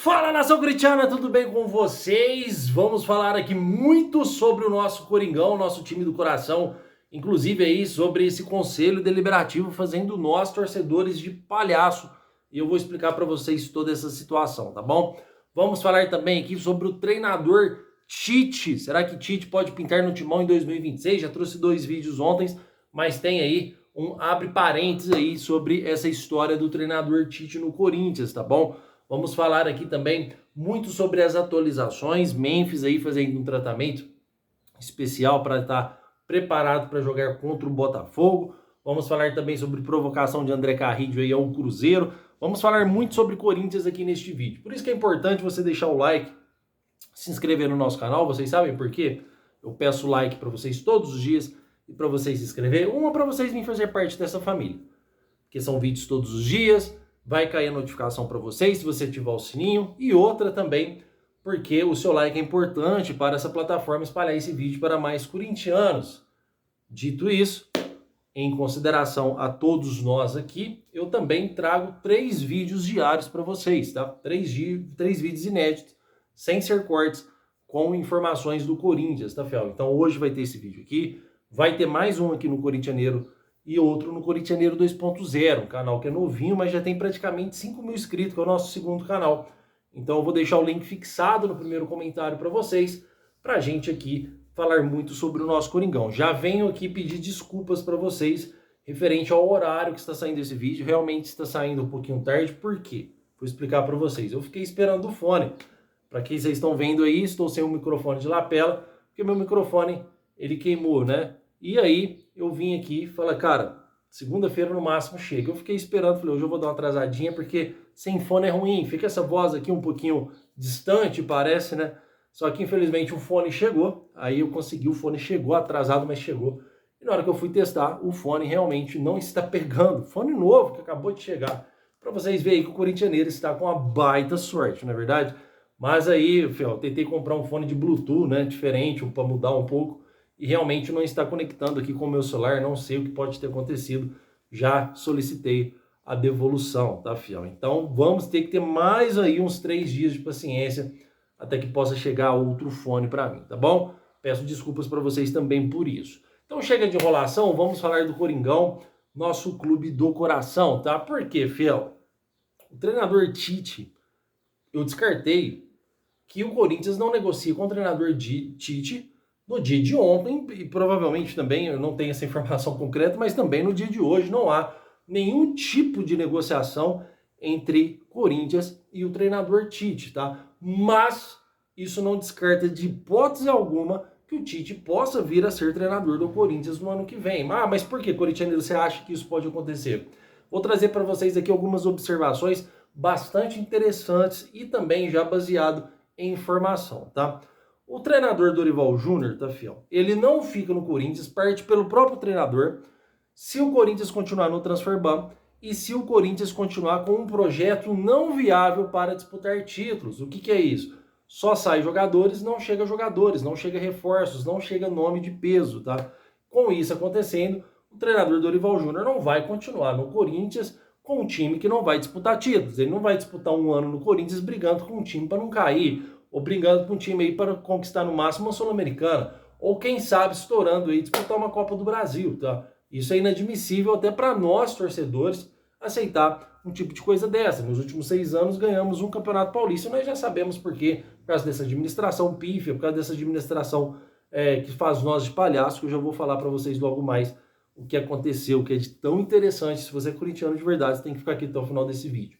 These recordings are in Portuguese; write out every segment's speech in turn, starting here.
Fala, nação corintiana, tudo bem com vocês? Vamos falar aqui muito sobre o nosso Coringão, nosso time do coração, inclusive aí sobre esse conselho deliberativo fazendo nós torcedores de palhaço. E eu vou explicar para vocês toda essa situação, tá bom? Vamos falar também aqui sobre o treinador Tite. Será que Tite pode pintar no timão em 2026? Já trouxe 2 vídeos ontem, mas tem aí um abre parênteses aí sobre essa história do treinador Tite no Corinthians, tá bom? Vamos falar aqui também muito sobre as atualizações. Memphis aí fazendo um tratamento especial para estar preparado para jogar contra o Botafogo. Vamos falar também sobre provocação de André Carrillo aí ao Cruzeiro. Vamos falar muito sobre Corinthians aqui neste vídeo. Por isso que é importante você deixar o like, se inscrever no nosso canal. Vocês sabem por quê? Eu peço like para vocês todos os dias e para vocês se inscrever. Uma para vocês virem fazer parte dessa família, porque são vídeos todos os dias. Vai cair a notificação para vocês se você ativar o sininho. E outra também, porque o seu like é importante para essa plataforma espalhar esse vídeo para mais corintianos. Dito isso, em consideração a todos nós aqui, eu também trago 3 vídeos diários para vocês, tá? 3 vídeos inéditos, sem ser cortes, com informações do Corinthians, tá, Fel? Então hoje vai ter esse vídeo aqui, vai ter mais um aqui no Corintianeiro e outro no Corintianeiro 2.0, um canal que é novinho, mas já tem praticamente 5 mil inscritos, que é o nosso segundo canal. Então eu vou deixar o link fixado no primeiro comentário para vocês, para a gente aqui falar muito sobre o nosso Coringão. Já venho aqui pedir desculpas para vocês, referente ao horário que está saindo esse vídeo. Realmente está saindo um pouquinho tarde, por quê? Vou explicar para vocês. Eu fiquei esperando o fone. Para quem vocês estão vendo aí, estou sem o microfone de lapela, porque meu microfone, ele queimou, né? E aí eu vim aqui e falei, cara, segunda-feira no máximo chega. Eu fiquei esperando, falei, hoje eu vou dar uma atrasadinha, porque sem fone é ruim. Fica essa voz aqui um pouquinho distante, parece, né? Só que infelizmente o fone chegou, aí eu consegui, o fone chegou atrasado, mas chegou. E na hora que eu fui testar, o fone realmente não está pegando. Fone novo que acabou de chegar. Para vocês verem que o corintianeiro está com uma baita sorte, não é verdade? Mas aí, eu tentei comprar um fone de Bluetooth, né, diferente, para mudar um pouco. E realmente não está conectando aqui com o meu celular, não sei o que pode ter acontecido. Já solicitei a devolução, tá, fiel? Então vamos ter que ter mais aí uns 3 dias de paciência até que possa chegar outro fone para mim, tá bom? Peço desculpas para vocês também por isso. Então chega de enrolação, vamos falar do Coringão, nosso clube do coração, tá? Por quê, fiel? O treinador Tite, eu descartei que o Corinthians não negocia com o treinador Tite no dia de ontem, e provavelmente também, eu não tenho essa informação concreta, mas também no dia de hoje não há nenhum tipo de negociação entre Corinthians e o treinador Tite, tá? Mas isso não descarta de hipótese alguma que o Tite possa vir a ser treinador do Corinthians no ano que vem. Ah, mas por que, corintianeiro, você acha que isso pode acontecer? Vou trazer para vocês aqui algumas observações bastante interessantes e também já baseado em informação, tá? O treinador Dorival Júnior, tá, fiel? Ele não fica no Corinthians, parte pelo próprio treinador, se o Corinthians continuar no transfer ban e se o Corinthians continuar com um projeto não viável para disputar títulos. O que é isso? Só sai jogadores, não chega reforços, não chega nome de peso, tá? Com isso acontecendo, o treinador Dorival Júnior não vai continuar no Corinthians com um time que não vai disputar títulos. Ele não vai disputar um ano no Corinthians brigando com um time para não cair, ou brigando com um time aí para conquistar no máximo uma Sul-Americana, ou quem sabe estourando aí disputar uma Copa do Brasil, tá? Isso é inadmissível até para nós, torcedores, aceitar um tipo de coisa dessa. Nos últimos 6 anos ganhamos um Campeonato Paulista, e nós já sabemos por quê, por causa dessa administração pífia, por causa dessa administração que faz nós de palhaço, que eu já vou falar para vocês logo mais o que aconteceu, o que é de tão interessante. Se você é corintiano de verdade, você tem que ficar aqui até o final desse vídeo.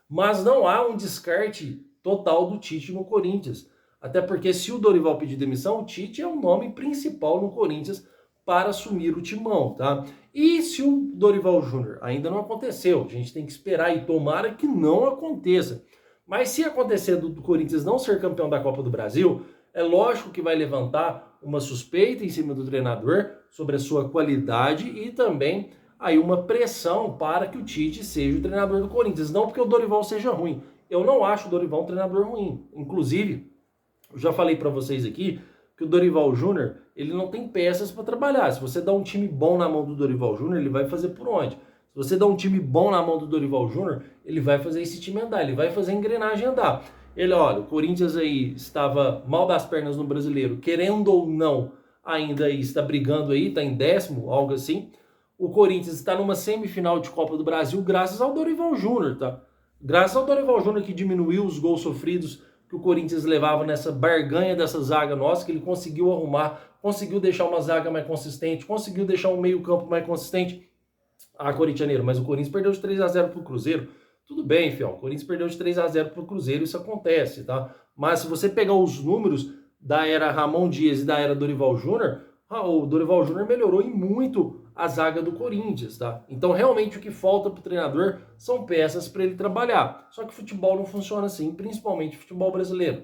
Mas não há um descarte total do Tite no Corinthians. Até porque se o Dorival pedir demissão, o Tite é o nome principal no Corinthians para assumir o timão, tá? E se o Dorival Júnior ainda não aconteceu, a gente tem que esperar e tomara que não aconteça. Mas se acontecer do Corinthians não ser campeão da Copa do Brasil, é lógico que vai levantar uma suspeita em cima do treinador sobre a sua qualidade e também aí uma pressão para que o Tite seja o treinador do Corinthians. Não porque o Dorival seja ruim. Eu não acho o Dorival um treinador ruim. Inclusive, eu já falei para vocês aqui que o Dorival Júnior, ele não tem peças para trabalhar. Se você dá um time bom na mão do Dorival Júnior, ele vai fazer por onde? Se você dá um time bom na mão do Dorival Júnior, ele vai fazer esse time andar, ele vai fazer a engrenagem andar. Olha, o Corinthians aí estava mal das pernas no Brasileiro, querendo ou não, ainda aí está brigando aí, está em 10º, algo assim. O Corinthians está numa semifinal de Copa do Brasil graças ao Dorival Júnior, tá? Graças ao Dorival Júnior que diminuiu os gols sofridos que o Corinthians levava nessa barganha dessa zaga nossa, que ele conseguiu arrumar, conseguiu deixar uma zaga mais consistente, conseguiu deixar um meio-campo mais consistente. Ah, corintianeiro, mas o Corinthians perdeu de 3-0 pro Cruzeiro. Tudo bem, fiel, o Corinthians perdeu de 3-0 pro Cruzeiro, isso acontece, tá? Mas se você pegar os números da era Ramon Dias e da era Dorival Júnior, o Dorival Júnior melhorou em muito a zaga do Corinthians, tá? Então, realmente, o que falta pro treinador são peças para ele trabalhar. Só que futebol não funciona assim, principalmente futebol brasileiro.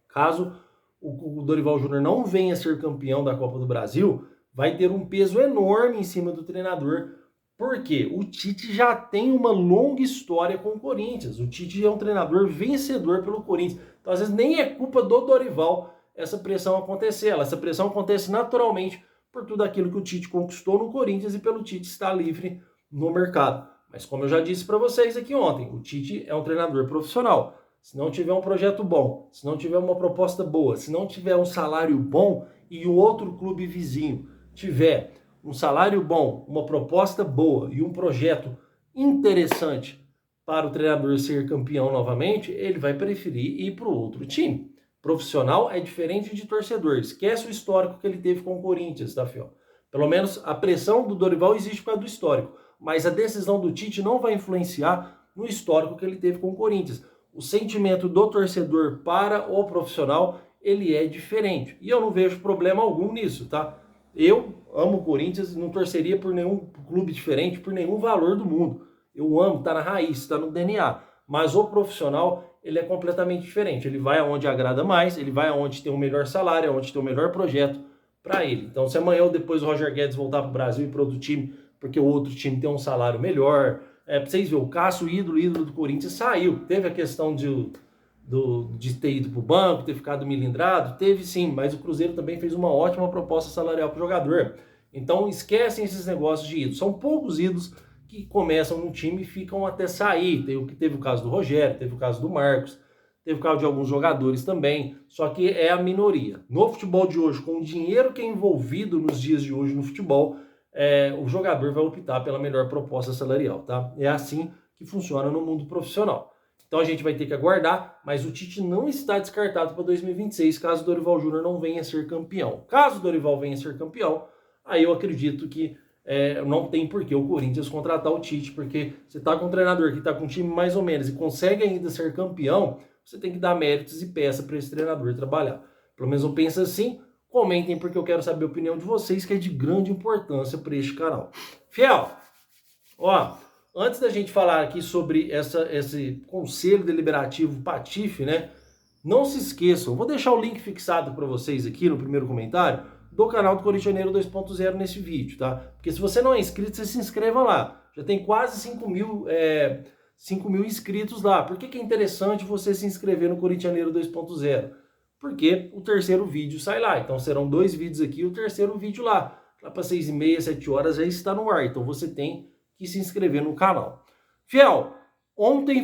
Caso o Dorival Júnior não venha a ser campeão da Copa do Brasil, vai ter um peso enorme em cima do treinador, porque o Tite já tem uma longa história com o Corinthians. O Tite é um treinador vencedor pelo Corinthians. Então, às vezes, nem é culpa do Dorival essa pressão acontecer. Essa pressão acontece naturalmente por tudo aquilo que o Tite conquistou no Corinthians e pelo Tite estar livre no mercado. Mas como eu já disse para vocês aqui ontem, o Tite é um treinador profissional. Se não tiver um projeto bom, se não tiver uma proposta boa, se não tiver um salário bom e o outro clube vizinho tiver um salário bom, uma proposta boa e um projeto interessante para o treinador ser campeão novamente, ele vai preferir ir para o outro time. Profissional é diferente de torcedor. Esquece o histórico que ele teve com o Corinthians, tá, fiel? Pelo menos a pressão do Dorival existe por causa do histórico, mas a decisão do Tite não vai influenciar no histórico que ele teve com o Corinthians. O sentimento do torcedor para o profissional, ele é diferente. E eu não vejo problema algum nisso, tá? Eu amo o Corinthians e não torceria por nenhum clube diferente, por nenhum valor do mundo. Eu amo, tá na raiz, tá no DNA. Mas o profissional, ele é completamente diferente. Ele vai aonde agrada mais, ele vai aonde tem o melhor salário, aonde tem o melhor projeto para ele. Então, se amanhã ou depois o Roger Guedes voltar para o Brasil e para outro time, porque o outro time tem um salário melhor, pra vocês verem, o Cássio, ídolo do Corinthians, saiu. Teve a questão de ter ido para o banco, ter ficado milindrado, teve sim, mas o Cruzeiro também fez uma ótima proposta salarial para o jogador. Então esquecem esses negócios de ídolos. São poucos ídolos que começam no time e ficam até sair. Teve o caso do Rogério, teve o caso do Marcos, teve o caso de alguns jogadores também, só que é a minoria. No futebol de hoje, com o dinheiro que é envolvido nos dias de hoje no futebol, o jogador vai optar pela melhor proposta salarial, tá? É assim que funciona no mundo profissional. Então a gente vai ter que aguardar, mas o Tite não está descartado para 2026, caso o Dorival Júnior não venha a ser campeão. Caso o Dorival venha a ser campeão, aí eu acredito que não tem por que o Corinthians contratar o Tite, porque você está com um treinador que está com um time mais ou menos e consegue ainda ser campeão, você tem que dar méritos e peça para esse treinador trabalhar. Pelo menos eu penso assim. Comentem porque eu quero saber a opinião de vocês, que é de grande importância para este canal. Fiel, ó, antes da gente falar aqui sobre esse conselho deliberativo patife, né? Não se esqueçam, vou deixar o link fixado para vocês aqui no primeiro comentário do canal do Corintianeiro 2.0 nesse vídeo, tá? Porque se você não é inscrito, você se inscreva lá. Já tem quase 5 mil inscritos lá. Por que é interessante você se inscrever no Corintianeiro 2.0? Porque o terceiro vídeo sai lá. Então serão 2 vídeos aqui e o terceiro vídeo lá. Lá para 6h30, 7 horas já está no ar. Então você tem que se inscrever no canal. Fiel, ontem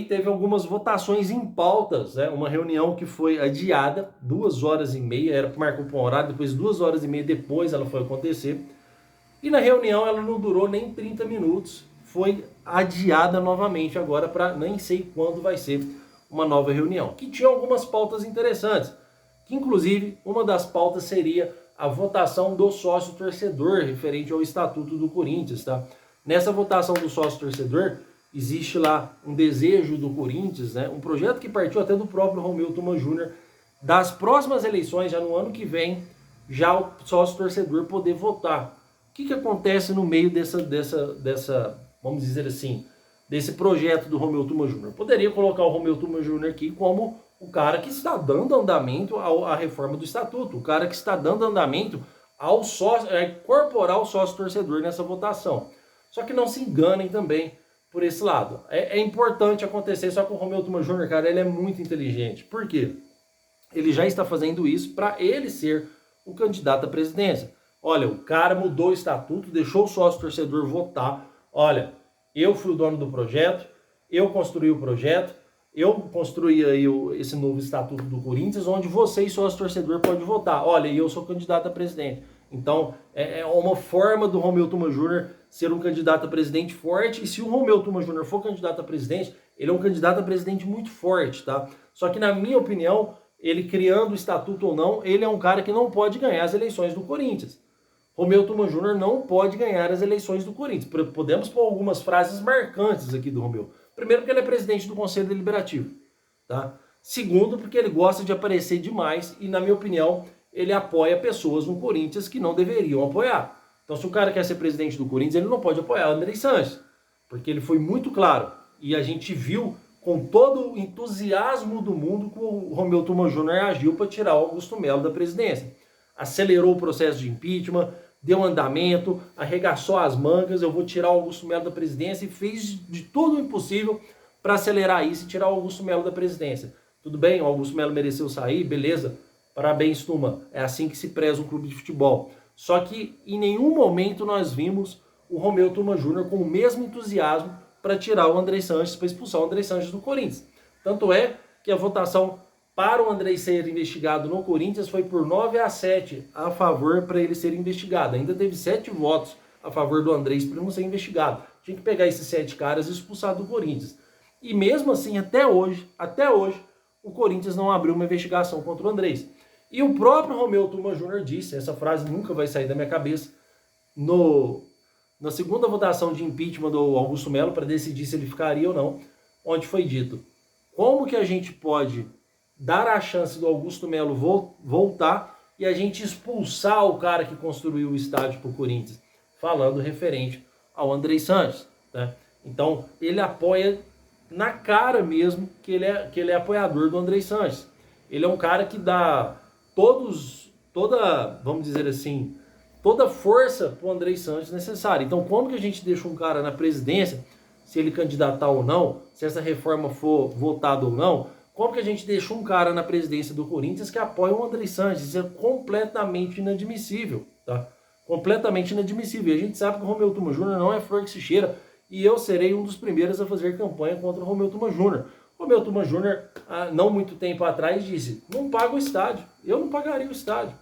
teve algumas votações em pautas, né? Uma reunião que foi adiada, 2h30, era para marcar um horário, depois 2h30 depois ela foi acontecer. E na reunião ela não durou nem 30 minutos, foi adiada novamente agora para nem sei quando vai ser uma nova reunião, que tinha algumas pautas interessantes, que inclusive uma das pautas seria a votação do sócio torcedor referente ao Estatuto do Corinthians, tá? Nessa votação do sócio torcedor, existe lá um desejo do Corinthians, né? Um projeto que partiu até do próprio Romeu Tuma Júnior, das próximas eleições, já no ano que vem, já o sócio torcedor poder votar. O que acontece no meio dessa, vamos dizer assim, desse projeto do Romeu Tuma Júnior? Poderia colocar o Romeu Tuma Júnior aqui como o cara que está dando andamento à reforma do Estatuto, o cara que está dando andamento ao sócio, incorporar o sócio torcedor nessa votação. Só que não se enganem também por esse lado. É importante acontecer, só que o Romeu Tuma Júnior, cara, ele é muito inteligente. Por quê? Ele já está fazendo isso para ele ser o candidato à presidência. Olha, o cara mudou o estatuto, deixou o sócio torcedor votar. Olha, eu fui o dono do projeto, eu construí o projeto, eu construí aí esse novo estatuto do Corinthians, onde você e sócio torcedor pode votar. Olha, eu sou candidato a presidente. Então, é uma forma do Romeu Tuma Júnior ser um candidato a presidente forte. E se o Romeu Tuma Júnior for candidato a presidente, ele é um candidato a presidente muito forte, tá? Só que, na minha opinião, ele criando o estatuto ou não, ele é um cara que não pode ganhar as eleições do Corinthians. Romeu Tuma Júnior não pode ganhar as eleições do Corinthians. Podemos pôr algumas frases marcantes aqui do Romeu. Primeiro, porque ele é presidente do Conselho Deliberativo, tá? Segundo, porque ele gosta de aparecer demais e, na minha opinião, ele apoia pessoas no Corinthians que não deveriam apoiar. Então, se o cara quer ser presidente do Corinthians, ele não pode apoiar o Andrei Sanches, porque ele foi muito claro. E a gente viu com todo o entusiasmo do mundo que o Romeu Tuma Júnior agiu para tirar o Augusto Melo da presidência. Acelerou o processo de impeachment, deu andamento, arregaçou as mangas, eu vou tirar o Augusto Melo da presidência e fez de tudo o impossível para acelerar isso e tirar o Augusto Melo da presidência. Tudo bem, o Augusto Melo mereceu sair, beleza, parabéns, Tuma, é assim que se preza um clube de futebol. Só que em nenhum momento nós vimos o Romeu Tuma Júnior com o mesmo entusiasmo para tirar o Andrei Sanches, para expulsar o Andrei Sanches do Corinthians. Tanto é que a votação para o Andrei ser investigado no Corinthians foi por 9-7 a favor para ele ser investigado. Ainda teve 7 votos a favor do Andrei para não ser investigado. Tinha que pegar esses 7 caras e expulsar do Corinthians. E mesmo assim, até hoje, o Corinthians não abriu uma investigação contra o Andrei. E o próprio Romeu Tuma Júnior disse, essa frase nunca vai sair da minha cabeça, na segunda votação de impeachment do Augusto Melo para decidir se ele ficaria ou não, onde foi dito: como que a gente pode dar a chance do Augusto Melo voltar e a gente expulsar o cara que construiu o estádio para o Corinthians? Falando referente ao Andrei Sanches, né? Então, ele apoia na cara mesmo que ele é apoiador do Andrei Sanches. Ele é um cara que dá vamos dizer assim, toda força para o Andrei Sanches necessária. Então, como que a gente deixa um cara na presidência, se ele candidatar ou não, se essa reforma for votada ou não, como que a gente deixa um cara na presidência do Corinthians que apoia o Andrei Sanches? Isso é completamente inadmissível, tá? Completamente inadmissível. E a gente sabe que o Romeu Tuma Júnior não é flor que se cheira, e eu serei um dos primeiros a fazer campanha contra o Romeu Tuma Júnior. O Romeu Tuma Júnior, não muito tempo atrás, disse: não paga o estádio. Eu não pagaria o estádio.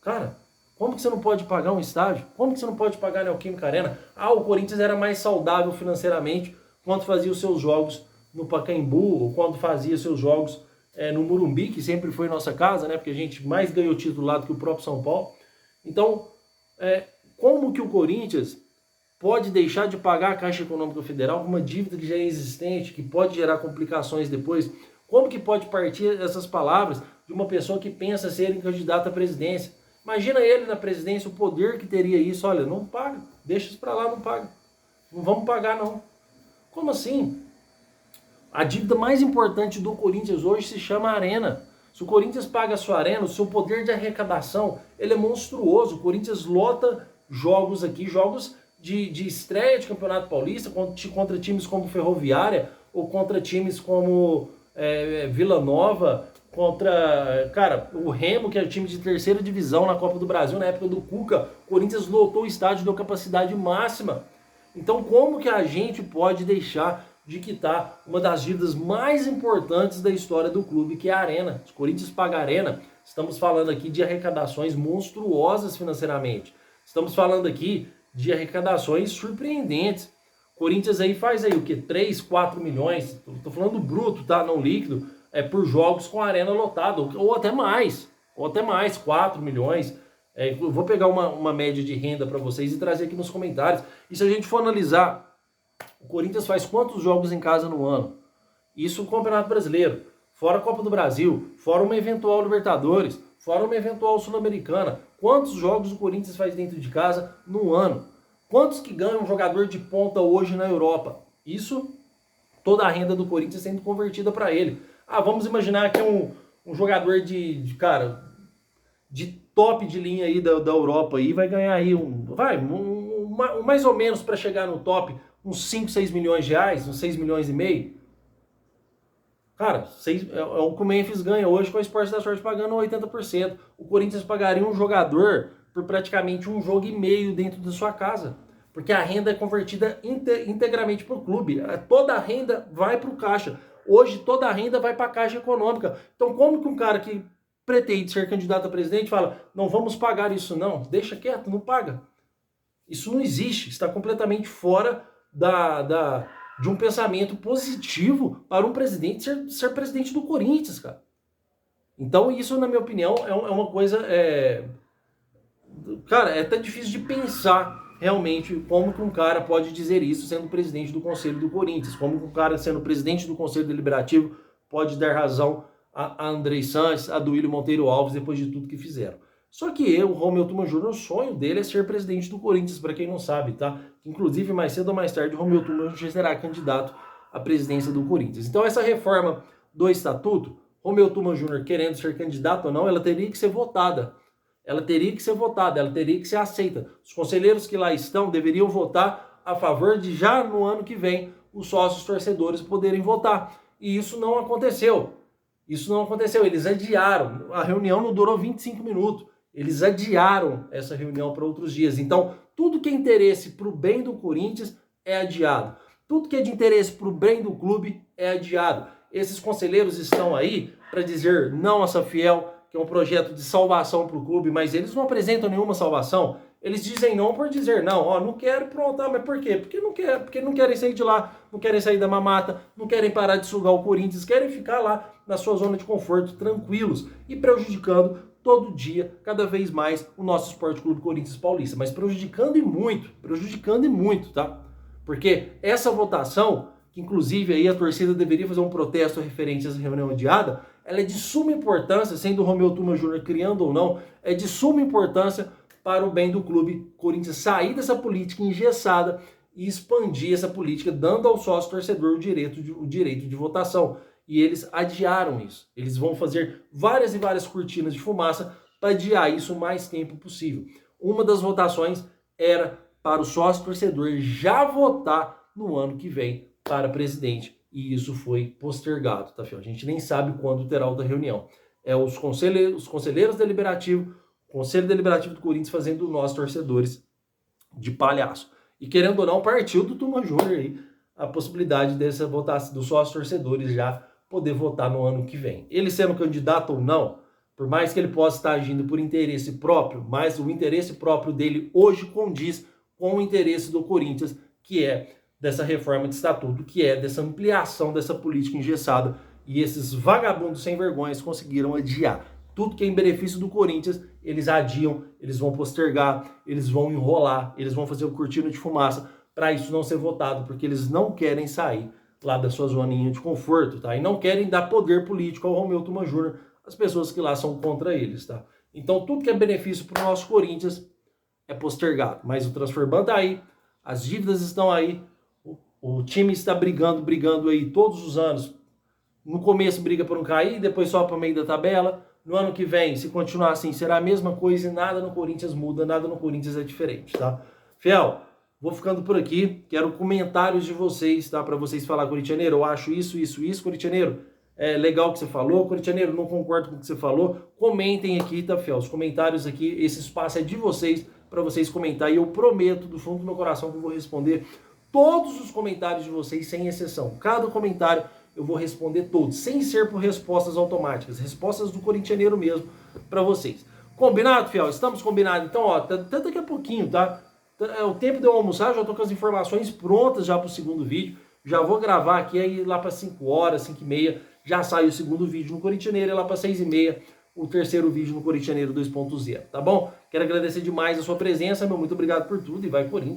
Cara, como que você não pode pagar um estádio? Como que você não pode pagar a Neoquímica Arena? O Corinthians era mais saudável financeiramente quando fazia os seus jogos no Pacaembu, ou quando fazia seus jogos no Morumbi, que sempre foi nossa casa, né? Porque a gente mais ganhou título lá do que o próprio São Paulo. Então, como que o Corinthians pode deixar de pagar a Caixa Econômica Federal com uma dívida que já é existente, que pode gerar complicações depois? Como que pode partir essas palavras de uma pessoa que pensa ser candidata à presidência? Imagina ele na presidência, o poder que teria isso. Olha, não paga, deixa isso para lá, não paga. Não vamos pagar, não. Como assim? A dívida mais importante do Corinthians hoje se chama Arena. Se o Corinthians paga a sua Arena, o seu poder de arrecadação, ele é monstruoso. O Corinthians lota jogos aqui, jogos de estreia de Campeonato Paulista, contra times como Ferroviária, ou contra times como Vila Nova, contra, cara, o Remo, que é o time de terceira divisão na Copa do Brasil, na época do Cuca. O Corinthians lotou o estádio, deu capacidade máxima. Então, como que a gente pode deixar de quitar uma das dívidas mais importantes da história do clube, que é a Arena? Se o Corinthians paga a Arena, estamos falando aqui de arrecadações monstruosas financeiramente. Estamos falando aqui de arrecadações surpreendentes. O Corinthians aí faz aí o que? 3, 4 milhões, estou falando bruto, tá? Não líquido, por jogos com a Arena lotada, ou até mais, 4 milhões. Eu vou pegar uma média de renda para vocês e trazer aqui nos comentários. E se a gente for analisar, o Corinthians faz quantos jogos em casa no ano? Isso no Campeonato Brasileiro, fora a Copa do Brasil, fora uma eventual Libertadores, fora uma eventual Sul-Americana. Quantos jogos o Corinthians faz dentro de casa no ano? Quantos que ganha um jogador de ponta hoje na Europa? Isso, toda a renda do Corinthians sendo convertida para ele. Vamos imaginar que um jogador de top de linha aí da Europa aí vai ganhar aí mais ou menos para chegar no top, uns 5, 6 milhões de reais, uns 6 milhões e meio. Cara, é o que o Memphis ganha hoje com a Sport da Sorte pagando 80%. O Corinthians pagaria um jogador por praticamente um jogo e meio dentro da sua casa. Porque a renda é convertida integralmente para o clube. Toda a renda vai para o caixa. Hoje toda a renda vai para a Caixa Econômica. Então como que um cara que pretende ser candidato a presidente fala, não vamos pagar isso não, deixa quieto, não paga. Isso não existe, está completamente fora de um pensamento positivo para um presidente ser presidente do Corinthians, cara. Então isso, na minha opinião, é uma coisa... Cara, é até difícil de pensar realmente como que um cara pode dizer isso sendo presidente do Conselho do Corinthians, como que um cara sendo presidente do Conselho Deliberativo pode dar razão a Andrei Sanches, a Duílio Monteiro Alves, depois de tudo que fizeram. Só que o Romeu Tuma Júnior, o sonho dele é ser presidente do Corinthians, para quem não sabe, tá? Inclusive, mais cedo ou mais tarde, o Romeu Tuma Júnior será candidato à presidência do Corinthians. Então, essa reforma do Estatuto, Romeu Tuma Júnior querendo ser candidato ou não, ela teria que ser votada. Ela teria que ser votada, ela teria que ser aceita. Os conselheiros que lá estão deveriam votar a favor de, já no ano que vem, os sócios torcedores poderem votar. E isso não aconteceu. Isso não aconteceu. Eles adiaram. A reunião não durou 25 minutos. Eles adiaram essa reunião para outros dias. Então, tudo que é interesse para o bem do Corinthians é adiado. Tudo que é de interesse para o bem do clube é adiado. Esses conselheiros estão aí para dizer não a Safiel, que é um projeto de salvação para o clube, mas eles não apresentam nenhuma salvação. Eles dizem não por dizer não. Ó, não quero, pronto. Ah, mas por quê? Porque não querem sair de lá, não querem sair da mamata, não querem parar de sugar o Corinthians, querem ficar lá na sua zona de conforto, tranquilos e prejudicando todo dia, cada vez mais, o nosso Esporte Clube Corinthians Paulista. Mas prejudicando e muito, tá? Porque essa votação, que inclusive aí a torcida deveria fazer um protesto referente a essa reunião adiada, ela é de suma importância, sendo o Romeu Tuma Júnior criando ou não, é de suma importância para o bem do clube Corinthians sair dessa política engessada e expandir essa política, dando ao sócio torcedor o direito de votação. E eles adiaram isso. Eles vão fazer várias e várias cortinas de fumaça para adiar isso o mais tempo possível. Uma das votações era para o sócio torcedor já votar no ano que vem para presidente. E isso foi postergado, tá, filho? A gente nem sabe quando terá outra reunião. É os conselheiros deliberativos, o Conselho Deliberativo do Corinthians fazendo nós, torcedores, de palhaço. E querendo ou não, partiu do Tuma Júnior aí a possibilidade dessa votação dos sócios torcedores já poder votar no ano que vem. Ele sendo candidato ou não, por mais que ele possa estar agindo por interesse próprio, mas o interesse próprio dele hoje condiz com o interesse do Corinthians, que é dessa reforma de estatuto, que é dessa ampliação dessa política engessada. E esses vagabundos sem vergonhas conseguiram adiar. Tudo que é em benefício do Corinthians, eles adiam, eles vão postergar, eles vão enrolar, eles vão fazer o cortina de fumaça para isso não ser votado, porque eles não querem sair lá da sua zoninha de conforto, tá? E não querem dar poder político ao Romeu Tuma Júnior, as pessoas que lá são contra eles, tá? Então tudo que é benefício para o nosso Corinthians é postergado. Mas o Transferban tá aí, as dívidas estão aí, o time está brigando aí todos os anos. No começo briga por não cair, depois só para o meio da tabela. No ano que vem, se continuar assim, será a mesma coisa e nada no Corinthians muda, nada no Corinthians é diferente, tá? Fiel, vou ficando por aqui, quero comentários de vocês, tá? Para vocês falar, corintianeiro, eu acho isso, corintianeiro, é legal o que você falou, corintianeiro, não concordo com o que você falou, comentem aqui, tá, Fiel? Os comentários aqui, esse espaço é de vocês, para vocês comentar, e eu prometo, do fundo do meu coração, que eu vou responder todos os comentários de vocês, sem exceção. Cada comentário eu vou responder todos, sem ser por respostas automáticas, respostas do corintianeiro mesmo, para vocês. Combinado, Fiel? Estamos combinados? Então, ó, até daqui a pouquinho, tá? É o tempo de eu almoçar, já tô com as informações prontas já pro segundo vídeo. Já vou gravar aqui, aí lá para 5 horas, 5 e meia, já sai o segundo vídeo no Corintianeiro, e lá para 6 e meia, o terceiro vídeo no Corintianeiro 2.0, tá bom? Quero agradecer demais a sua presença, meu muito obrigado por tudo e vai Corinthians!